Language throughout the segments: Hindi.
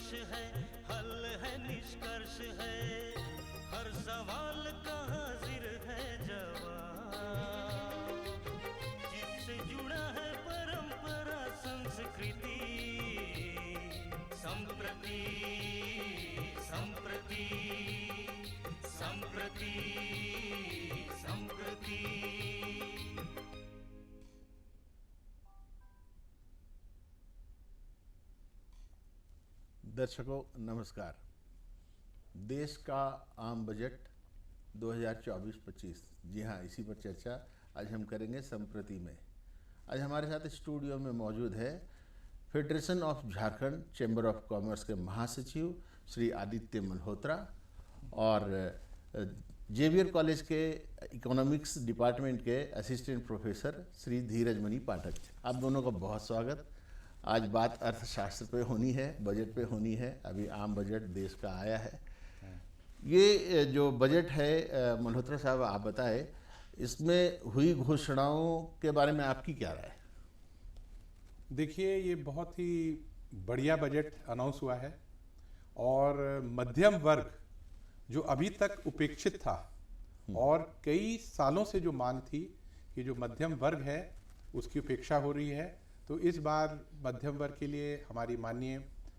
संघर्ष है, हल है निष्कर्ष है, हर सवाल का हाजिर है जवाब, जिससे जुड़ा है परंपरा संस्कृति, संप्रति संप्रति संप्रति संप्रति। दर्शकों नमस्कार। देश का आम बजट 2024-25, जी हाँ, इसी पर चर्चा आज हम करेंगे संप्रति में। आज हमारे साथ स्टूडियो में मौजूद है federation of Jharkhand chamber of commerce के महासचिव श्री आदित्य मल्होत्रा और जेवियर कॉलेज के इकोनॉमिक्स डिपार्टमेंट के असिस्टेंट प्रोफेसर श्री धीरज मणि पाठक। आप दोनों का बहुत स्वागत। आज बात अर्थशास्त्र पे होनी है, बजट पे होनी है। अभी आम बजट देश का आया है। ये जो बजट है, मल्होत्रा साहब आप बताएं, इसमें हुई घोषणाओं के बारे में आपकी क्या राय है? देखिए, ये बहुत ही बढ़िया बजट अनाउंस हुआ है और मध्यम वर्ग जो अभी तक उपेक्षित था और कई सालों से जो मांग थी कि जो मध्यम वर्ग है उसकी उपेक्षा हो रही है, तो इस बार मध्यम वर्ग के लिए हमारी माननीय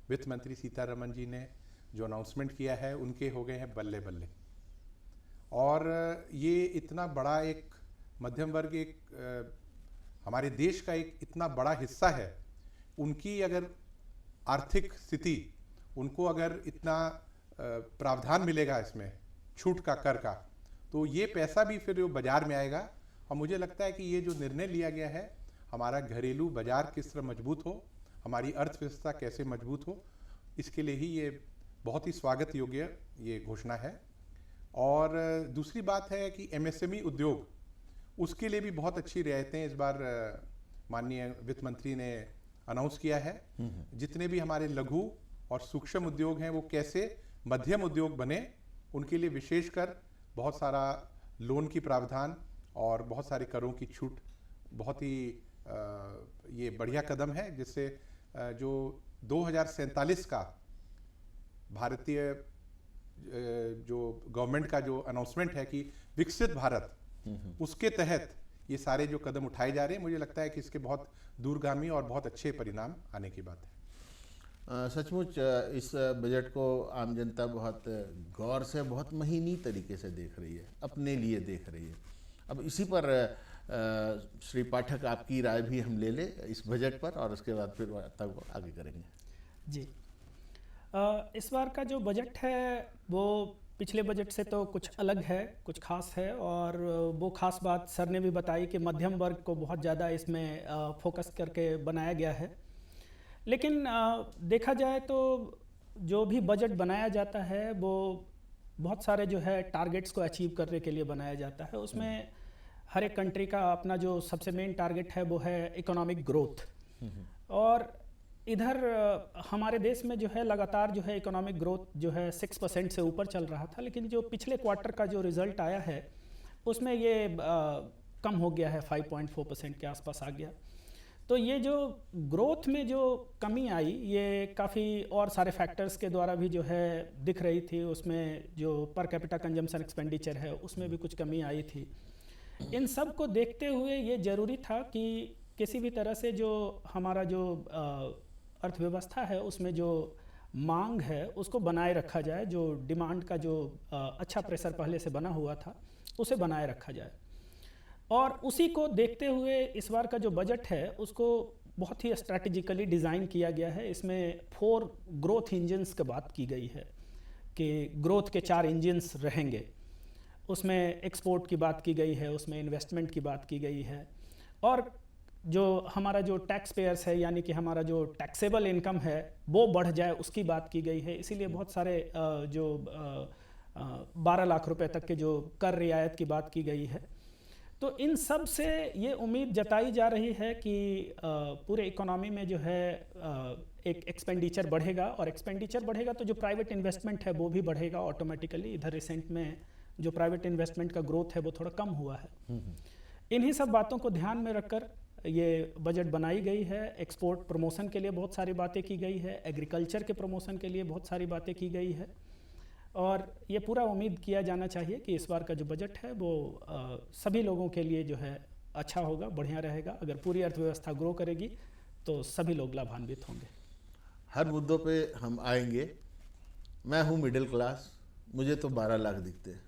वित्त मंत्री सीतारमण जी ने जो अनाउंसमेंट किया है, उनके हो गए हैं बल्ले बल्ले। और ये इतना बड़ा एक मध्यम वर्ग, एक हमारे देश का एक इतना बड़ा हिस्सा है, उनकी अगर आर्थिक स्थिति, उनको अगर इतना प्रावधान मिलेगा इसमें छूट का, कर का, तो ये पैसा भी फिर जो बाजार में आएगा। और मुझे लगता है कि ये जो निर्णय लिया गया है, हमारा घरेलू बाजार किस तरह मजबूत हो, हमारी अर्थव्यवस्था कैसे मजबूत हो, इसके लिए ही ये बहुत ही स्वागत योग्य ये घोषणा है। और दूसरी बात है कि एमएसएमई उद्योग, उसके लिए भी बहुत अच्छी रियायतें इस बार माननीय वित्त मंत्री ने अनाउंस किया है। जितने भी हमारे लघु और सूक्ष्म उद्योग हैं, वो कैसे मध्यम उद्योग बने, उनके लिए विशेषकर बहुत सारा लोन की प्रावधान और बहुत सारे करों की छूट, बहुत ही ये बढ़िया कदम है, जिससे जो 2047 का भारतीय जो गवर्नमेंट का जो अनाउंसमेंट है कि विकसित भारत, उसके तहत ये सारे जो कदम उठाए जा रहे हैं, मुझे लगता है कि इसके बहुत दूरगामी और बहुत अच्छे परिणाम आने की बात है। सचमुच इस बजट को आम जनता बहुत गौर से, बहुत महीनी तरीके से देख रही है, अपने लिए देख रही है। अब इसी पर श्री पाठक, आपकी राय भी हम ले लें इस बजट पर, और उसके बाद फिर वार्ता को आगे करेंगे। जी, इस बार का जो बजट है वो पिछले बजट से तो कुछ अलग है, कुछ खास है। और वो खास बात सर ने भी बताई कि मध्यम वर्ग को बहुत ज़्यादा इसमें फोकस करके बनाया गया है। लेकिन देखा जाए तो जो भी बजट बनाया जाता है वो बहुत सारे जो है टारगेट्स को अचीव करने के लिए बनाया जाता है। उसमें हर एक कंट्री का अपना जो सबसे मेन टारगेट है वो है इकोनॉमिक ग्रोथ। और इधर हमारे देश में जो है लगातार जो है इकोनॉमिक ग्रोथ जो है 6% से ऊपर चल रहा था, लेकिन जो पिछले क्वार्टर का जो रिजल्ट आया है उसमें ये कम हो गया है, 5.4% के आसपास आ गया। तो ये जो ग्रोथ में जो कमी आई, ये काफ़ी और सारे फैक्टर्स के द्वारा भी जो है दिख रही थी। उसमें जो पर कैपिटा कंजम्पशन एक्सपेंडिचर है, उसमें भी कुछ कमी आई थी। इन सब को देखते हुए ये ज़रूरी था कि किसी भी तरह से जो हमारा जो अर्थव्यवस्था है, उसमें जो मांग है उसको बनाए रखा जाए। जो डिमांड का जो अच्छा प्रेशर पहले से बना हुआ था, उसे बनाए रखा जाए। और उसी को देखते हुए इस बार का जो बजट है उसको बहुत ही स्ट्रैटेजिकली डिज़ाइन किया गया है। इसमें 4 ग्रोथ इंजन्स की बात की गई है कि ग्रोथ के 4 इंजन्स रहेंगे। उसमें एक्सपोर्ट की बात की गई है, उसमें इन्वेस्टमेंट की बात की गई है, और जो हमारा जो टैक्स पेयर्स है, यानी कि हमारा जो टैक्सेबल इनकम है वो बढ़ जाए, उसकी बात की गई है। इसीलिए बहुत सारे जो 12 लाख रुपए तक के जो कर रियायत की बात की गई है। तो इन सब से ये उम्मीद जताई जा रही है कि पूरे इकोनॉमी में जो है एक एक्सपेंडिचर बढ़ेगा, और एक्सपेंडिचर बढ़ेगा तो जो प्राइवेट इन्वेस्टमेंट है वो भी बढ़ेगा ऑटोमेटिकली। इधर रिसेंट में जो प्राइवेट इन्वेस्टमेंट का ग्रोथ है वो थोड़ा कम हुआ है। इन्हीं सब बातों को ध्यान में रखकर ये बजट बनाई गई है। एक्सपोर्ट प्रमोशन के लिए बहुत सारी बातें की गई है, एग्रीकल्चर के प्रमोशन के लिए बहुत सारी बातें की गई है, और ये पूरा उम्मीद किया जाना चाहिए कि इस बार का जो बजट है वो सभी लोगों के लिए जो है अच्छा होगा, बढ़िया रहेगा। अगर पूरी अर्थव्यवस्था ग्रो करेगी तो सभी लोग लाभान्वित होंगे। हर मुद्दों पे हम आएंगे। मैं हूँ मिडिल क्लास, मुझे तो 12 लाख दिखते हैं।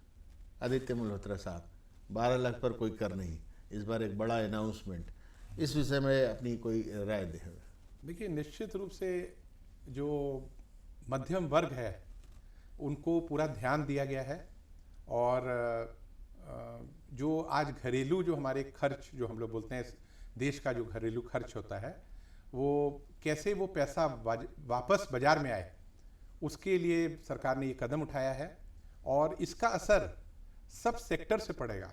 आदित्य मल्होत्रा साहब, 12 लाख पर कोई कर नहीं, इस बार एक बड़ा अनाउंसमेंट, इस विषय में अपनी कोई राय दें। देखिए, निश्चित रूप से जो मध्यम वर्ग है उनको पूरा ध्यान दिया गया है, और जो आज घरेलू जो हमारे खर्च जो हम लोग बोलते हैं देश का जो घरेलू खर्च होता है, वो कैसे वो पैसा वापस बाजार में आए, उसके लिए सरकार ने ये कदम उठाया है। और इसका असर सब सेक्टर से पड़ेगा,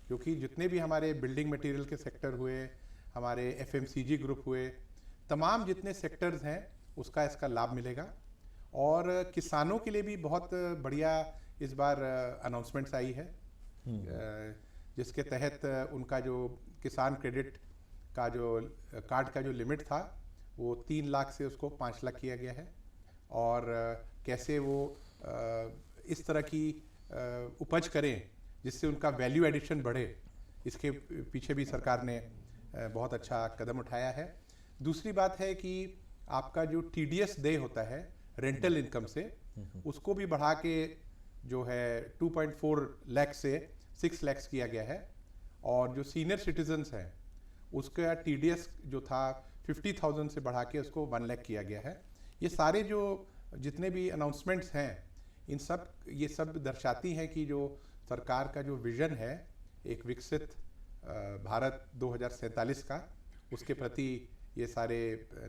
क्योंकि जितने भी हमारे बिल्डिंग मटेरियल के सेक्टर हुए, हमारे FMCG ग्रुप हुए, तमाम जितने सेक्टर्स हैं उसका इसका लाभ मिलेगा। और किसानों के लिए भी बहुत बढ़िया इस बार अनाउंसमेंट्स आई है, जिसके तहत उनका जो किसान क्रेडिट का जो कार्ड का जो लिमिट था वो 3 लाख से उसको 5 लाख किया गया है। और कैसे वो इस तरह की उपज करें जिससे उनका वैल्यू एडिशन बढ़े, इसके पीछे भी सरकार ने बहुत अच्छा कदम उठाया है। दूसरी बात है कि आपका जो TDS देय होता है रेंटल इनकम से, उसको भी बढ़ा के जो है 2.4 लाख से 6 लाख किया गया है। और जो सीनियर सिटीजन्स हैं उसका TDS जो था 50,000 से बढ़ा के उसको 1 लाख किया गया है। ये सारे जो जितने भी अनाउंसमेंट्स हैं, ये सब दर्शाती हैं कि जो सरकार का जो विजन है एक विकसित भारत 2047 का, उसके प्रति ये सारे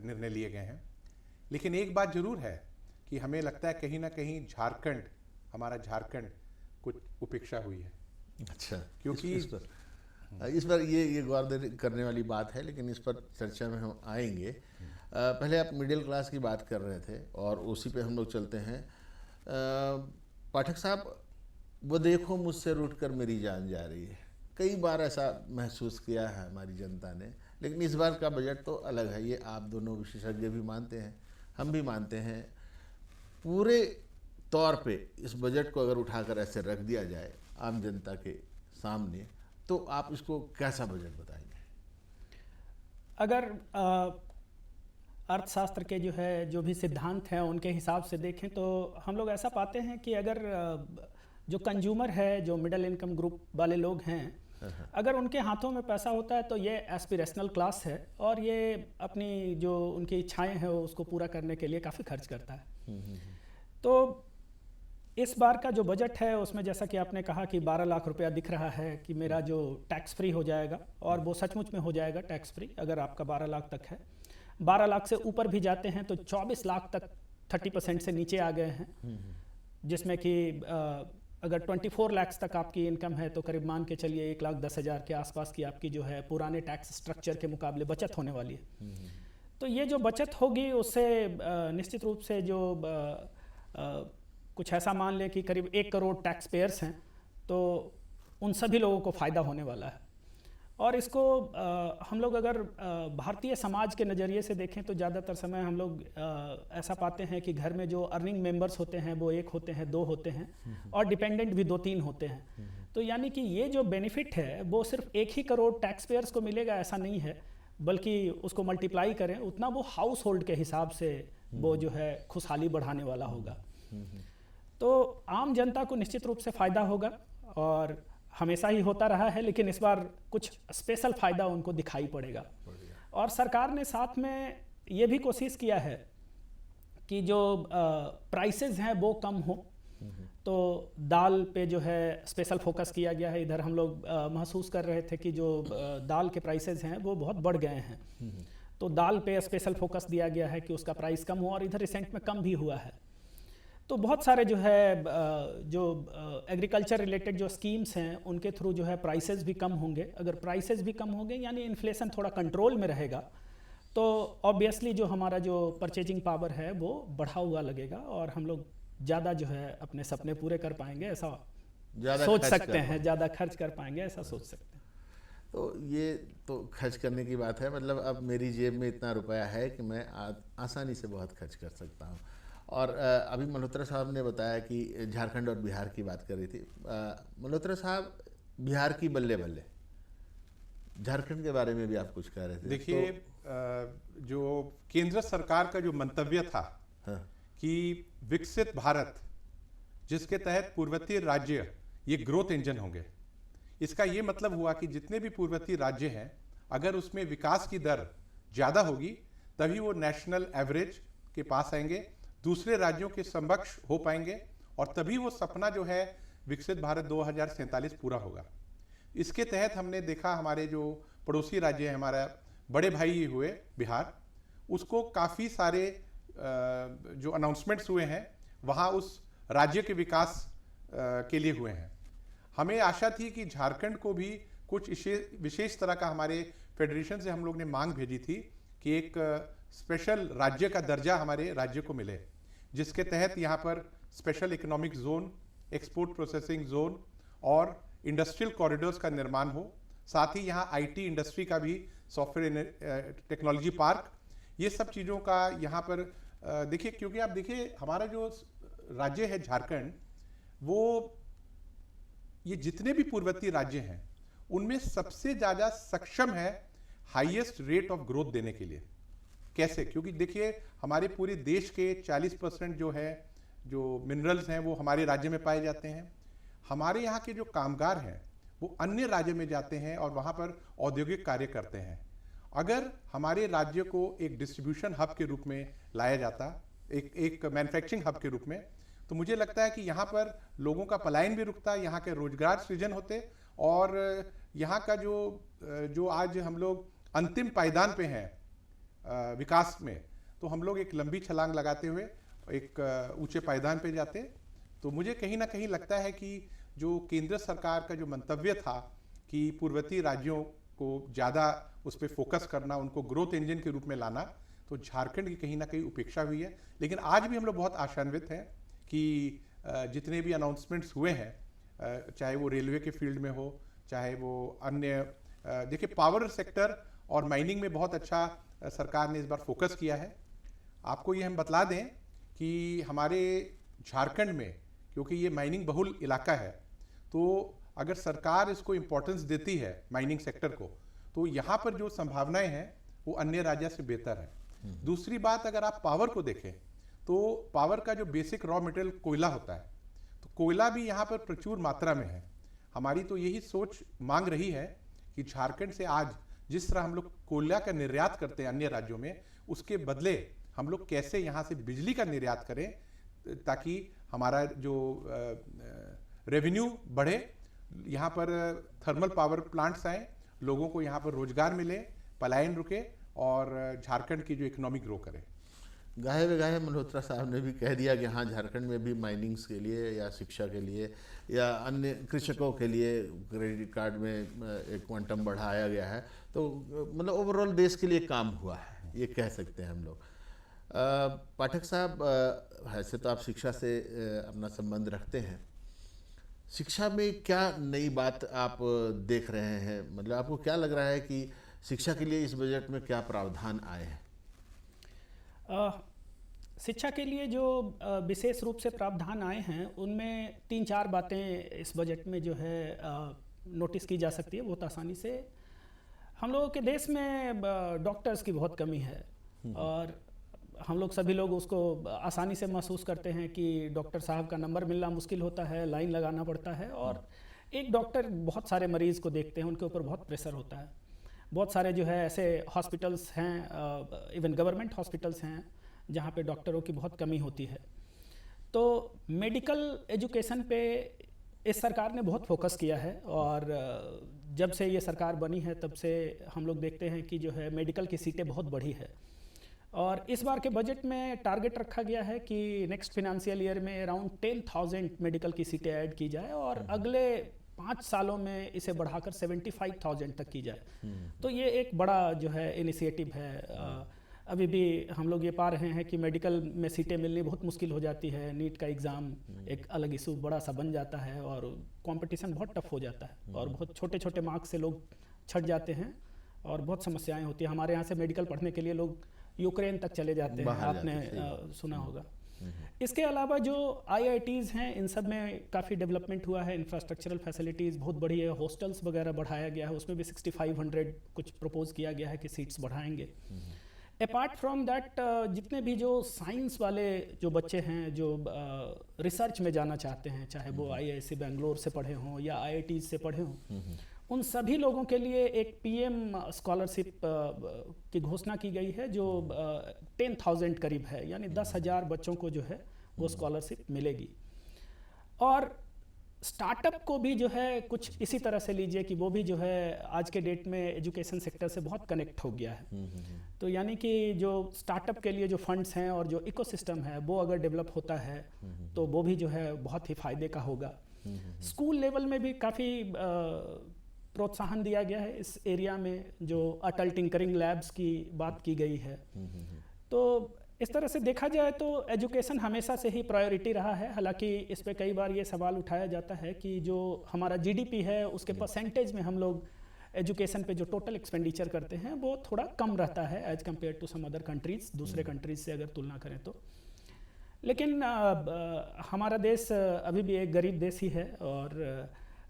निर्णय लिए गए हैं। लेकिन एक बात जरूर है कि हमें लगता है कहीं ना कहीं हमारा झारखंड कुछ उपेक्षा हुई है। अच्छा, क्योंकि इस पर ये गौर करने वाली बात है, लेकिन इस पर चर्चा में हम आएंगे। पहले आप मिडिल क्लास की बात कर रहे थे और उसी पे हम लोग चलते हैं। पाठक साहब, वो देखो मुझसे रूठ कर मेरी जान जा रही है, कई बार ऐसा महसूस किया है हमारी जनता ने। लेकिन इस बार का बजट तो अलग है, ये आप दोनों विशेषज्ञ भी मानते हैं, हम भी मानते हैं। पूरे तौर पे इस बजट को अगर उठाकर ऐसे रख दिया जाए आम जनता के सामने, तो आप इसको कैसा बजट बताएंगे? अगर अर्थशास्त्र के जो भी सिद्धांत हैं उनके हिसाब से देखें तो हम लोग ऐसा पाते हैं कि अगर जो कंज्यूमर है, जो मिडिल इनकम ग्रुप वाले लोग हैं, अगर उनके हाथों में पैसा होता है तो ये एस्पिरेशनल क्लास है और ये अपनी जो उनकी इच्छाएं हैं उसको पूरा करने के लिए काफ़ी खर्च करता है। तो इस बार का जो बजट है उसमें जैसा कि आपने कहा कि 12 लाख रुपया दिख रहा है कि मेरा जो टैक्स फ्री हो जाएगा, और वो सचमुच में हो जाएगा टैक्स फ्री अगर आपका 12 लाख तक है। 12 लाख से ऊपर भी जाते हैं तो 24 लाख तक 30% से नीचे आ गए हैं, जिसमें कि अगर 24 लाख तक आपकी इनकम है तो करीब मान के चलिए 1,10,000 के आसपास की आपकी जो है पुराने टैक्स स्ट्रक्चर के मुकाबले बचत होने वाली है। तो ये जो बचत होगी उससे निश्चित रूप से जो कुछ ऐसा मान लें कि करीब 1 करोड़ टैक्स पेयर्स हैं, तो उन सभी लोगों को फ़ायदा होने वाला है। और इसको हम लोग अगर भारतीय समाज के नज़रिए से देखें तो ज़्यादातर समय हम लोग ऐसा पाते हैं कि घर में जो अर्निंग मेंबर्स होते हैं वो 1 होते हैं, 2 होते हैं, और डिपेंडेंट भी 2-3 होते हैं। तो यानी कि ये जो बेनिफिट है वो सिर्फ 1 ही करोड़ टैक्स पेयर्स को मिलेगा ऐसा नहीं है, बल्कि उसको मल्टीप्लाई करें उतना वो हाउस होल्ड के हिसाब से वो जो है खुशहाली बढ़ाने वाला होगा। तो आम जनता को निश्चित रूप से फ़ायदा होगा और हमेशा ही होता रहा है, लेकिन इस बार कुछ स्पेशल फ़ायदा उनको दिखाई पड़ेगा। और सरकार ने साथ में ये भी कोशिश किया है कि जो प्राइसेस हैं वो कम हो। तो दाल पे जो है स्पेशल फोकस किया गया है। इधर हम लोग महसूस कर रहे थे कि जो दाल के प्राइसेस हैं वो बहुत बढ़ गए हैं, तो दाल पे स्पेशल फोकस दिया गया है कि उसका प्राइस कम हो, और इधर रिसेंट में कम भी हुआ है। तो बहुत सारे जो है जो एग्रीकल्चर रिलेटेड जो स्कीम्स हैं उनके थ्रू जो है प्राइसेस भी कम होंगे। अगर प्राइसेस भी कम होंगे यानी इन्फ्लेशन थोड़ा कंट्रोल में रहेगा, तो ऑब्वियसली जो हमारा जो परचेजिंग पावर है वो बढ़ा हुआ लगेगा और हम लोग ज़्यादा जो है अपने सपने पूरे कर पाएंगे, ऐसा सोच सकते हैं, ज़्यादा खर्च कर पाएंगे ऐसा सोच सकते हैं। तो ये तो खर्च करने की बात है, मतलब अब मेरी जेब में इतना रुपया है कि मैं आसानी से बहुत खर्च कर सकता हूँ। और अभी मल्होत्रा साहब ने बताया कि झारखंड और बिहार की बात कर रही थी। मल्होत्रा साहब, बिहार की बल्ले बल्ले, झारखंड के बारे में भी आप कुछ कह रहे थे। देखिए, जो केंद्र सरकार का जो मंतव्य था हाँ। कि विकसित भारत, जिसके तहत पूर्ववर्ती राज्य ये ग्रोथ इंजन होंगे, इसका ये मतलब हुआ कि जितने भी पूर्ववर्ती राज्य हैं, अगर उसमें विकास की दर ज़्यादा होगी तभी वो नेशनल एवरेज के पास आएंगे, दूसरे राज्यों के समकक्ष हो पाएंगे, और तभी वो सपना जो है विकसित भारत 2047 पूरा होगा। इसके तहत हमने देखा, हमारे जो पड़ोसी राज्य हैं, हमारा बड़े भाई हुए बिहार, उसको काफ़ी सारे जो अनाउंसमेंट्स हुए हैं वहाँ उस राज्य के विकास के लिए हुए हैं। हमें आशा थी कि झारखंड को भी कुछ विशेष तरह का, हमारे फेडरेशन से हम लोग ने मांग भेजी थी कि एक स्पेशल राज्य का दर्जा हमारे राज्य को मिले, जिसके तहत यहाँ पर special economic zone, export processing zone और इंडस्ट्रियल कॉरिडोर्स का निर्माण हो। साथ ही यहाँ आईटी इंडस्ट्री का भी, सॉफ्टवेयर टेक्नोलॉजी पार्क, ये सब चीज़ों का यहाँ पर देखिए, क्योंकि आप देखिए हमारा जो राज्य है झारखंड, वो ये जितने भी पूर्ववर्ती राज्य हैं उनमें सबसे ज़्यादा सक्षम है हाईएस्ट रेट ऑफ ग्रोथ देने के लिए। कैसे? क्योंकि देखिए हमारे पूरे देश के 40% जो है, जो मिनरल्स हैं वो हमारे राज्य में पाए जाते हैं। हमारे यहाँ के जो कामगार हैं वो अन्य राज्य में जाते हैं और वहाँ पर औद्योगिक कार्य करते हैं। अगर हमारे राज्य को एक डिस्ट्रीब्यूशन हब के रूप में लाया जाता, एक मैन्युफैक्चरिंग हब के रूप में, तो मुझे लगता है कि यहाँ पर लोगों का पलायन भी रुकता, यहाँ के रोजगार सृजन होते, और यहाँ का जो आज हम लोग अंतिम पायदान पे हैं विकास में, तो हम लोग एक लंबी छलांग लगाते हुए एक ऊंचे पायदान पे जाते। तो मुझे कहीं ना कहीं लगता है कि जो केंद्र सरकार का जो मंतव्य था कि पूर्ववर्ती राज्यों को ज़्यादा उस पर फोकस करना, उनको ग्रोथ इंजन के रूप में लाना, तो झारखंड की कहीं ना कहीं उपेक्षा हुई है। लेकिन आज भी हम लोग बहुत आशान्वित हैं कि जितने भी अनाउंसमेंट्स हुए हैं, चाहे वो रेलवे के फील्ड में हो, चाहे वो अन्य, देखिए पावर सेक्टर और माइनिंग में बहुत अच्छा सरकार ने इस बार फोकस किया है। आपको ये हम बतला दें कि हमारे झारखंड में, क्योंकि ये माइनिंग बहुल इलाका है, तो अगर सरकार इसको इम्पोर्टेंस देती है माइनिंग सेक्टर को, तो यहाँ पर जो संभावनाएं हैं वो अन्य राज्य से बेहतर है। दूसरी बात, अगर आप पावर को देखें तो पावर का जो बेसिक रॉ मटेरियल कोयला होता है, तो कोयला भी यहाँ पर प्रचुर मात्रा में है। हमारी तो यही सोच मांग रही है कि झारखंड से आज जिस तरह हम लोग कोयला का निर्यात करते हैं अन्य राज्यों में, उसके बदले हम लोग कैसे यहाँ से बिजली का निर्यात करें, ताकि हमारा जो रेवेन्यू बढ़े, यहाँ पर थर्मल पावर प्लांट्स आए, लोगों को यहाँ पर रोजगार मिले, पलायन रुके और झारखंड की जो इकोनॉमी ग्रो करे। गाहे बेगाहे मल्होत्रा साहब ने भी कह दिया कि हाँ, झारखंड में भी माइनिंग्स के लिए या शिक्षा के लिए या अन्य कृषकों के लिए क्रेडिट कार्ड में एक क्वांटम बढ़ाया गया है। तो मतलब ओवरऑल देश के लिए काम हुआ है, ये कह सकते हैं हम लोग। पाठक साहब, वैसे तो आप शिक्षा से अपना संबंध रखते हैं, शिक्षा में क्या नई बात आप देख रहे हैं? मतलब आपको क्या लग रहा है कि शिक्षा के लिए इस बजट में क्या प्रावधान आए हैं? शिक्षा के लिए जो विशेष रूप से प्रावधान आए हैं, उनमें 3-4 बातें इस बजट में जो है नोटिस की जा सकती है बहुत आसानी से। हम लोगों के देश में डॉक्टर्स की बहुत कमी है, और हम लोग सभी लोग उसको आसानी से महसूस करते हैं कि डॉक्टर साहब का नंबर मिलना मुश्किल होता है, लाइन लगाना पड़ता है, और एक डॉक्टर बहुत सारे मरीज़ को देखते हैं, उनके ऊपर बहुत प्रेशर होता है। बहुत सारे जो है ऐसे हॉस्पिटल्स हैं, इवन गवर्नमेंट हॉस्पिटल्स हैं, जहाँ पे डॉक्टरों की बहुत कमी होती है। तो मेडिकल एजुकेशन पे इस सरकार ने बहुत फोकस किया है, और जब से ये सरकार बनी है तब से हम लोग देखते हैं कि जो है मेडिकल की सीटें बहुत बढ़ी है। और इस बार के बजट में टारगेट रखा गया है कि नेक्स्ट फिनेंशियल ईयर में अराउंड 10,000 मेडिकल की सीटें ऐड की जाए, और अगले 5 सालों में इसे बढ़ाकर 75,000 तक की जाए। तो ये एक बड़ा जो है इनिशिएटिव है। अभी भी हम लोग ये पा रहे हैं कि मेडिकल में सीटें मिलनी बहुत मुश्किल हो जाती है। नीट का एग्ज़ाम एक अलग इशू बड़ा सा बन जाता है, और कंपटीशन बहुत टफ हो जाता है, और बहुत छोटे छोटे मार्क्स से लोग छट जाते हैं और बहुत समस्याएं होती हैं। हमारे यहाँ से मेडिकल पढ़ने के लिए लोग यूक्रेन तक चले जाते हैं, बाहर आपने जाते हैं, सुना होगा। इसके अलावा जो IITs हैं, इन सब में काफ़ी डेवलपमेंट हुआ है, इंफ्रास्ट्रक्चरल फैसिलिटीज़ बहुत बढ़ी है, हॉस्टल्स वगैरह बढ़ाया गया है, उसमें भी 6500 कुछ प्रपोज किया गया है कि सीट्स बढ़ाएंगे। अपार्ट फ्रॉम दैट, जितने भी जो साइंस वाले जो बच्चे हैं जो रिसर्च में जाना चाहते हैं, चाहे वो IISc बेंगलोर से पढ़े हों या IITs से पढ़े हों, उन सभी लोगों के लिए एक PM स्कॉलरशिप की घोषणा की गई है जो 10,000 करीब है, यानी 10,000 बच्चों को जो है वो स्कॉलरशिप मिलेगी। और स्टार्टअप को भी जो है कुछ इसी तरह से लीजिए कि वो भी जो है आज के डेट में एजुकेशन सेक्टर से बहुत कनेक्ट हो गया है। तो यानी कि जो स्टार्टअप के लिए जो फंड्स हैं और जो इकोसिस्टम है वो अगर डेवलप होता है तो वो भी जो है बहुत ही फ़ायदे का होगा। स्कूल लेवल में भी काफ़ी प्रोत्साहन दिया गया है इस एरिया में, जो अटल टिंकरिंग लैब्स की बात की गई है। तो इस तरह से देखा जाए तो एजुकेशन हमेशा से ही प्रायोरिटी रहा है। हालांकि इस पे कई बार ये सवाल उठाया जाता है कि जो हमारा GDP है उसके परसेंटेज में हम लोग एजुकेशन पे जो टोटल एक्सपेंडिचर करते हैं वो थोड़ा कम रहता है as compare to some other countries, दूसरे कंट्रीज़ से अगर तुलना करें तो। लेकिन हमारा देश अभी भी एक गरीब देश ही है और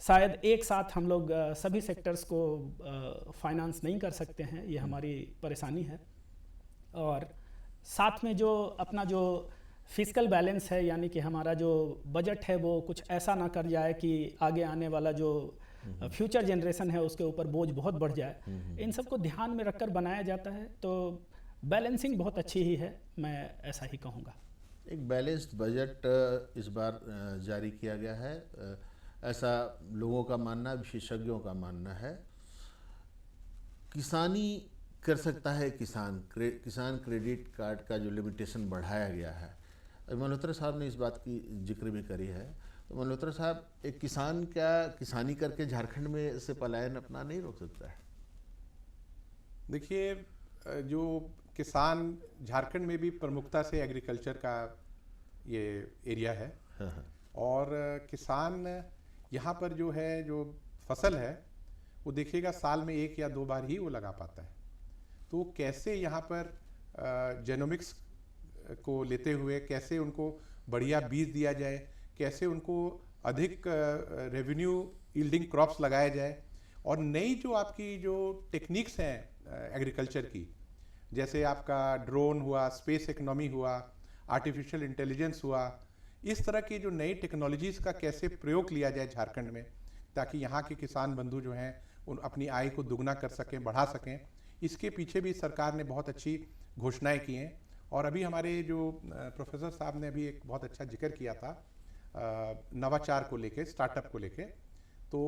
शायद एक साथ हम लोग सभी सेक्टर्स को फाइनेंस नहीं कर सकते हैं, ये हमारी परेशानी है। और साथ में जो अपना जो फिजिकल बैलेंस है, यानी कि हमारा जो बजट है वो कुछ ऐसा ना कर जाए कि आगे आने वाला जो फ्यूचर जनरेशन है उसके ऊपर बोझ बहुत बढ़ जाए, इन सब को ध्यान में रखकर बनाया जाता है। तो बैलेंसिंग बहुत अच्छी ही है, मैं ऐसा ही कहूँगा। एक बैलेंस्ड बजट इस बार जारी किया गया है, ऐसा लोगों का मानना, विशेषज्ञों का मानना है। किसानी कर सकता है किसान क्रेडिट कार्ड का जो लिमिटेशन बढ़ाया गया है, मल्होत्रा साहब ने इस बात की जिक्र भी करी है। तो मल्होत्रा साहब, एक किसान क्या किसानी करके झारखंड में से पलायन अपना नहीं रोक सकता है? देखिए, जो किसान झारखंड में भी प्रमुखता से एग्रीकल्चर का ये एरिया है। और किसान यहाँ पर जो है जो फसल है वो देखिएगा साल में 1 या 2 बार ही वो लगा पाता है। तो कैसे यहाँ पर जेनोमिक्स को लेते हुए कैसे उनको बढ़िया बीज दिया जाए, कैसे उनको अधिक रेवेन्यू यील्डिंग क्रॉप्स लगाया जाए, और नई जो आपकी जो टेक्निक्स हैं एग्रीकल्चर की, जैसे आपका ड्रोन हुआ, स्पेस इकोनॉमी हुआ, आर्टिफिशियल इंटेलिजेंस हुआ, इस तरह की जो नई टेक्नोलॉजीज़ का कैसे प्रयोग लिया जाए झारखंड में, ताकि यहाँ के किसान बंधु जो हैं उन अपनी आय को दुगना कर सकें, बढ़ा सकें। इसके पीछे भी सरकार ने बहुत अच्छी घोषणाएं की हैं। और अभी हमारे जो प्रोफेसर साहब ने अभी एक बहुत अच्छा जिक्र किया था नवाचार को लेके, स्टार्टअप को लेके। तो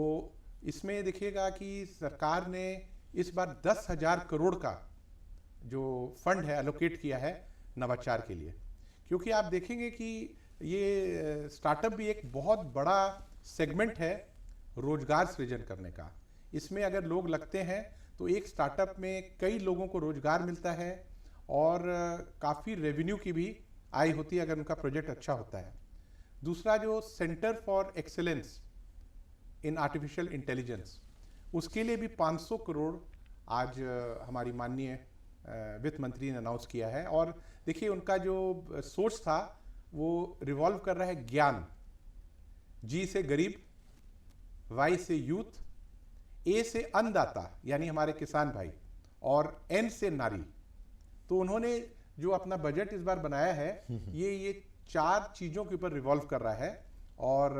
इसमें देखिएगा कि सरकार ने इस बार 10,000 करोड़ का जो फंड है एलोकेट किया है नवाचार के लिए, क्योंकि आप देखेंगे कि ये स्टार्टअप भी एक बहुत बड़ा सेगमेंट है रोजगार सृजन करने का। इसमें अगर लोग लगते हैं तो एक स्टार्टअप में कई लोगों को रोजगार मिलता है और काफ़ी रेवेन्यू की भी आय होती है अगर उनका प्रोजेक्ट अच्छा होता है। दूसरा, जो centre for excellence in artificial intelligence, उसके लिए भी 500 करोड़ आज हमारी माननीय वित्त मंत्री ने अनाउंस किया है। और देखिए, उनका जो सोर्स था वो रिवॉल्व कर रहा है ज्ञान। जी से गरीब, वाई से यूथ, ए से अन्नदाता यानी हमारे किसान भाई, और एन से नारी। तो उन्होंने जो अपना बजट इस बार बनाया है ये 4 चीज़ों के ऊपर रिवॉल्व कर रहा है। और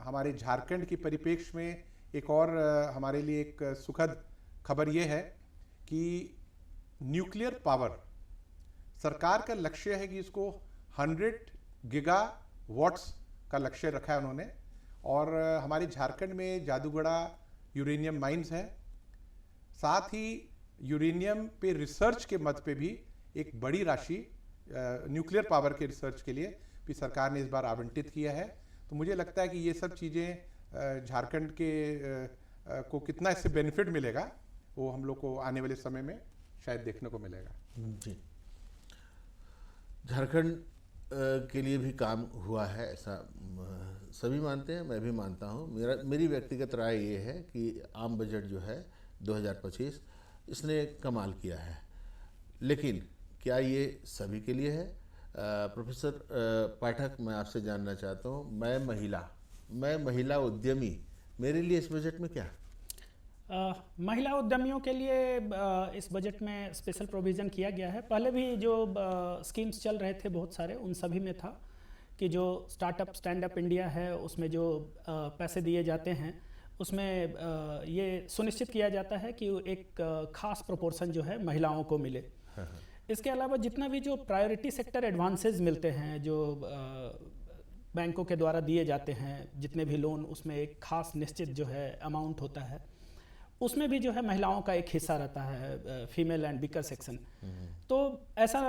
हमारे झारखंड की परिप्रेक्ष्य में एक और हमारे लिए एक सुखद खबर ये है कि न्यूक्लियर पावर, सरकार का लक्ष्य है कि इसको 100 गीगावाट्स का लक्ष्य रखा है उन्होंने। और हमारे झारखंड में जादूगढ़ा यूरेनियम माइंस है, साथ ही यूरेनियम पे रिसर्च के मद पे भी एक बड़ी राशि न्यूक्लियर पावर के रिसर्च के लिए भी सरकार ने इस बार आवंटित किया है। तो मुझे लगता है कि ये सब चीज़ें झारखंड के को कितना इससे बेनिफिट मिलेगा वो हम लोग को आने वाले समय में शायद देखने को मिलेगा। जी, झारखंड के लिए भी काम हुआ है, ऐसा सभी मानते हैं, मैं भी मानता हूँ। मेरी व्यक्तिगत राय ये है कि आम बजट जो है 2025 इसने कमाल किया है। लेकिन क्या ये सभी के लिए है? प्रोफेसर पाठक, मैं आपसे जानना चाहता हूँ, मैं महिला उद्यमी, मेरे लिए इस बजट में क्या? महिला उद्यमियों के लिए इस बजट में स्पेशल प्रोविज़न किया गया है। पहले भी जो स्कीम्स चल रहे थे बहुत सारे, उन सभी में था कि जो स्टार्टअप स्टैंड अप इंडिया है उसमें जो पैसे दिए जाते हैं उसमें ये सुनिश्चित किया जाता है कि एक खास प्रोपोर्शन जो है महिलाओं को मिले। इसके अलावा जितना भी जो प्रायोरिटी सेक्टर एडवांसेस मिलते हैं, जो बैंकों के द्वारा दिए जाते हैं, जितने भी लोन, उसमें एक खास निश्चित जो है अमाउंट होता है, उसमें भी जो है महिलाओं का एक हिस्सा रहता है, फीमेल एंड वीकर सेक्शन। तो ऐसा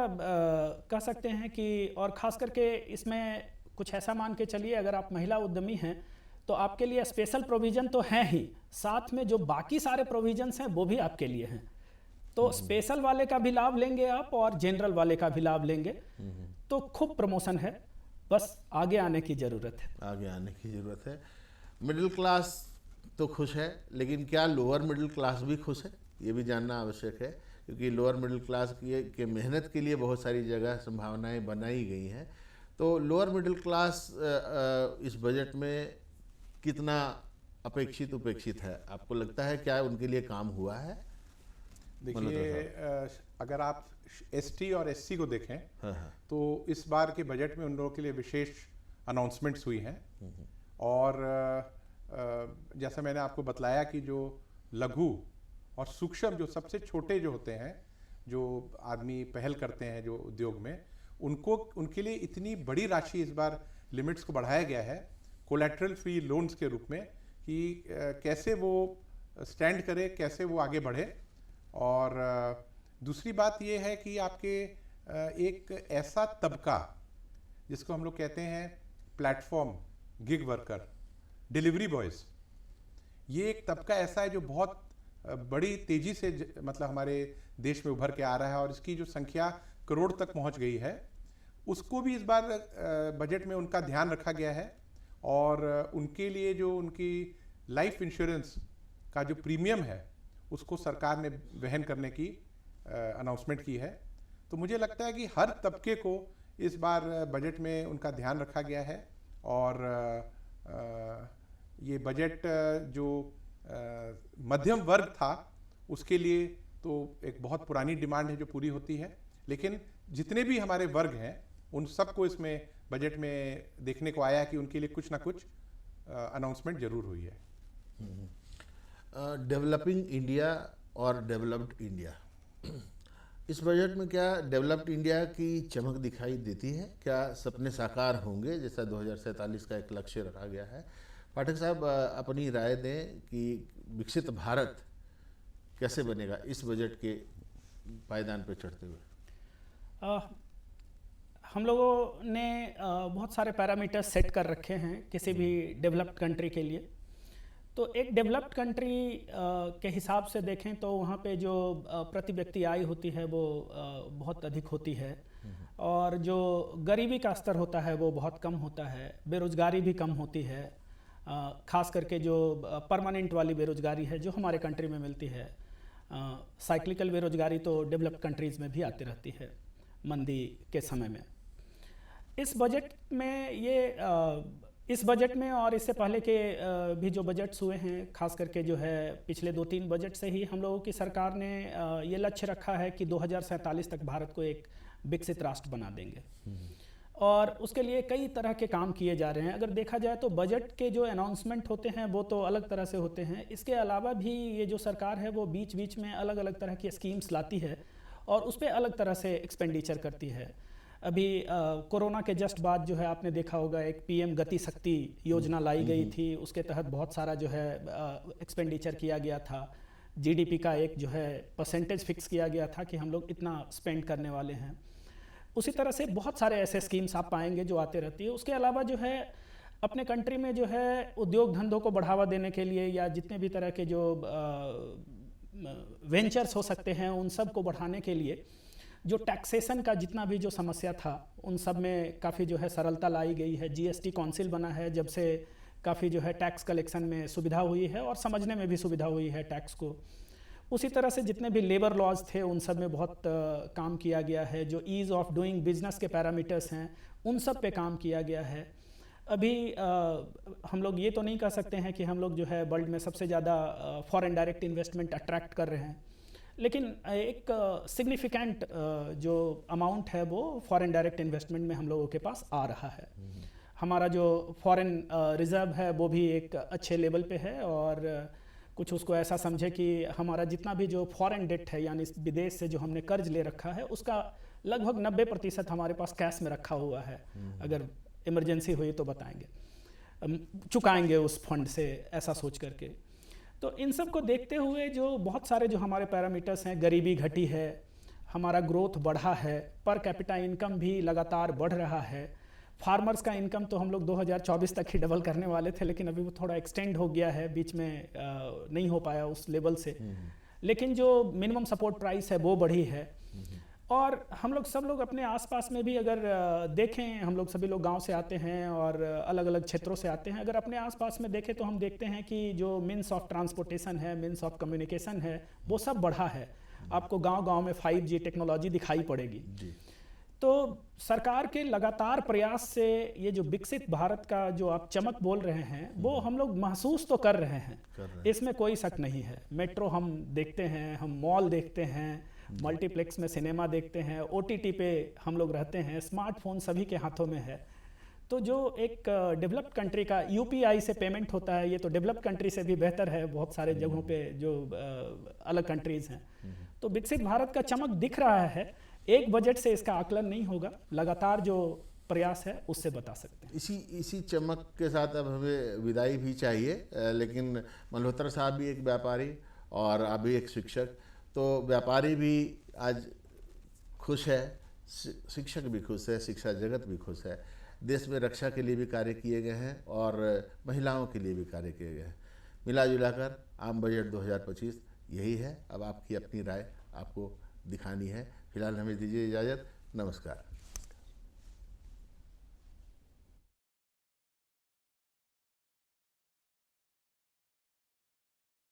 कह सकते हैं कि, और ख़ास करके इसमें कुछ ऐसा मान के चलिए, अगर आप महिला उद्यमी हैं तो आपके लिए स्पेशल प्रोविज़न तो हैं ही, साथ में जो बाकी सारे प्रोविजंस हैं वो भी आपके लिए हैं। तो स्पेशल वाले का भी लाभ लेंगे आप और जनरल वाले का भी लाभ लेंगे, तो खूब प्रमोशन है, बस आगे आने की ज़रूरत है। आगे आने की ज़रूरत है। मिडिल क्लास तो खुश है, लेकिन क्या लोअर मिडिल क्लास भी खुश है? ये भी जानना आवश्यक है, क्योंकि लोअर मिडिल क्लास के मेहनत के लिए बहुत सारी जगह संभावनाएं बनाई गई हैं। तो लोअर मिडिल क्लास इस बजट में कितना अपेक्षित उपेक्षित है? आपको लगता है क्या उनके लिए काम हुआ है? देखिए, अगर आप एसटी और एससी को देखें, तो इस बार के बजट में उन लोगों के लिए विशेष अनाउंसमेंट्स हुई हैं। और जैसा मैंने आपको बतलाया कि जो लघु और सूक्ष्म, जो सबसे छोटे जो होते हैं, जो आदमी पहल करते हैं जो उद्योग में, उनके लिए इतनी बड़ी राशि इस बार लिमिट्स को बढ़ाया गया है कोलैटरल फ्री लोन्स के रूप में, कि कैसे वो स्टैंड करे, कैसे वो आगे बढ़े। और दूसरी बात ये है कि आपके एक ऐसा तबका जिसको हम लोग कहते हैं platform gig worker, delivery boys, ये एक तबका ऐसा है जो बहुत बड़ी तेज़ी से मतलब हमारे देश में उभर के आ रहा है, और इसकी जो संख्या करोड़ तक पहुंच गई है, उसको भी इस बार बजट में उनका ध्यान रखा गया है। और उनके लिए जो उनकी लाइफ इंश्योरेंस का जो प्रीमियम है उसको सरकार ने वहन करने की अनाउंसमेंट की है। तो मुझे लगता है कि हर तबके को इस बार बजट में उनका ध्यान रखा गया है। और ये बजट जो मध्यम वर्ग था उसके लिए तो एक बहुत पुरानी डिमांड है जो पूरी होती है, लेकिन जितने भी हमारे वर्ग हैं उन सबको इसमें बजट में देखने को आया कि उनके लिए कुछ ना कुछ अनाउंसमेंट जरूर हुई है। डेवलपिंग इंडिया और डेवलप्ड इंडिया, इस बजट में क्या डेवलप्ड इंडिया की चमक दिखाई देती है? क्या सपने साकार होंगे जैसा 2047 का एक लक्ष्य रखा गया है? पाठक साहब, अपनी राय दें कि विकसित भारत कैसे बनेगा इस बजट के पायदान पर चढ़ते हुए? हम लोगों ने बहुत सारे पैरामीटर्स सेट कर रखे हैं किसी भी डेवलप्ड कंट्री के लिए। तो एक डेवलप्ड कंट्री के हिसाब से देखें तो वहाँ पे जो प्रति व्यक्ति आय होती है वो बहुत अधिक होती है, और जो गरीबी का स्तर होता है वो बहुत कम होता है, बेरोजगारी भी कम होती है, खास करके जो परमानेंट वाली बेरोजगारी है जो हमारे कंट्री में मिलती है। साइक्लिकल बेरोजगारी तो डेवलप्ड कंट्रीज़ में भी आती रहती है मंदी के समय में। इस बजट में इस बजट में और इससे पहले के भी जो बजट्स हुए हैं, खास करके जो है पिछले 2-3 बजट से ही हम लोगों की सरकार ने ये लक्ष्य रखा है कि 2047 तक भारत को एक विकसित राष्ट्र बना देंगे, और उसके लिए कई तरह के काम किए जा रहे हैं। अगर देखा जाए तो बजट के जो अनाउंसमेंट होते हैं वो तो अलग तरह से होते हैं, इसके अलावा भी ये जो सरकार है वो बीच बीच में अलग अलग तरह की स्कीम्स लाती है और उस पर अलग तरह से एक्सपेंडिचर करती है। अभी कोरोना के जस्ट बाद जो है आपने देखा होगा एक पीएम गति शक्ति योजना लाई गई थी, उसके तहत बहुत सारा जो है एक्सपेंडिचर किया गया था। जीडीपी का एक जो है परसेंटेज फिक्स किया गया था कि हम लोग इतना स्पेंड करने वाले हैं। उसी तरह से बहुत सारे ऐसे स्कीम्स आप पाएंगे जो आते रहती है। उसके अलावा जो है अपने कंट्री में जो है उद्योग धंधों को बढ़ावा देने के लिए या जितने भी तरह के जो वेंचर्स हो सकते हैं उन सब को बढ़ाने के लिए जो टैक्सेशन का जितना भी जो समस्या था उन सब में काफ़ी जो है सरलता लाई गई है। जीएसटी काउंसिल बना है जब से काफ़ी जो है टैक्स कलेक्शन में सुविधा हुई है और समझने में भी सुविधा हुई है टैक्स को। उसी तरह से जितने भी लेबर लॉज थे उन सब में बहुत काम किया गया है। जो ईज़ ऑफ डूइंग बिजनेस के पैरामीटर्स हैं उन सब पे काम किया गया है। अभी हम लोग ये तो नहीं कह सकते हैं कि हम लोग जो है वर्ल्ड में सबसे ज़्यादा फॉरेन डायरेक्ट इन्वेस्टमेंट अट्रैक्ट कर रहे हैं, लेकिन एक सिग्निफिकेंट जो अमाउंट है वो फॉरेन डायरेक्ट इन्वेस्टमेंट में हम लोगों के पास आ रहा है। हमारा जो फॉरेन रिज़र्व है वो भी एक अच्छे लेवल पे है और कुछ उसको ऐसा समझे कि हमारा जितना भी जो फॉरेन डेट है यानी विदेश से जो हमने कर्ज ले रखा है उसका लगभग 90% हमारे पास कैश में रखा हुआ है। अगर इमरजेंसी हुई तो बताएंगे, चुकाएंगे उस फंड से, ऐसा सोच करके। तो इन सब को देखते हुए जो बहुत सारे जो हमारे पैरामीटर्स हैं, गरीबी घटी है, हमारा ग्रोथ बढ़ा है, पर कैपिटा इनकम भी लगातार बढ़ रहा है। फार्मर्स का इनकम तो हम लोग 2024 तक ही डबल करने वाले थे, लेकिन अभी वो थोड़ा एक्सटेंड हो गया है, बीच में नहीं हो पाया उस लेवल से। लेकिन जो मिनिमम सपोर्ट प्राइस है वो बढ़ी है। और हम लोग सब लोग अपने आसपास में भी अगर देखें, हम लोग सभी लोग गांव से आते हैं और अलग अलग क्षेत्रों से आते हैं, अगर अपने आसपास में देखें तो हम देखते हैं कि जो मीन्स ऑफ ट्रांसपोर्टेशन है, मीन्स ऑफ कम्युनिकेशन है, वो सब बढ़ा है। आपको गांव-गांव में 5G टेक्नोलॉजी दिखाई पड़ेगी। तो सरकार के लगातार प्रयास से ये जो विकसित भारत का जो आप चमक बोल रहे हैं वो हम लोग महसूस तो कर रहे हैं, इसमें कोई शक नहीं है। मेट्रो हम देखते हैं, हम मॉल देखते हैं, मल्टीप्लेक्स में सिनेमा देखते हैं, OTT पे हम लोग रहते हैं, स्मार्टफोन सभी के हाथों में है। तो जो एक डेवलप्ड कंट्री का UPI से पेमेंट होता है, ये तो डेवलप्ड कंट्री से भी बेहतर है बहुत सारे जगहों पे जो अलग कंट्रीज़ हैं। तो विकसित भारत का चमक दिख रहा है। एक बजट से इसका आकलन नहीं होगा, लगातार जो प्रयास है उससे बता सकते हैं। इसी चमक के साथ अब हमें विदाई भी चाहिए, लेकिन मल्होत्रा साहब भी एक व्यापारी और आप भी एक शिक्षक, तो व्यापारी भी आज खुश है, शिक्षक भी खुश है, शिक्षा जगत भी खुश है। देश में रक्षा के लिए भी कार्य किए गए हैं और महिलाओं के लिए भी कार्य किए गए हैं। मिला जुलाकर आम बजट 2025 यही है। अब आपकी अपनी राय आपको दिखानी है। फिलहाल हमें दीजिए इजाज़त। नमस्कार।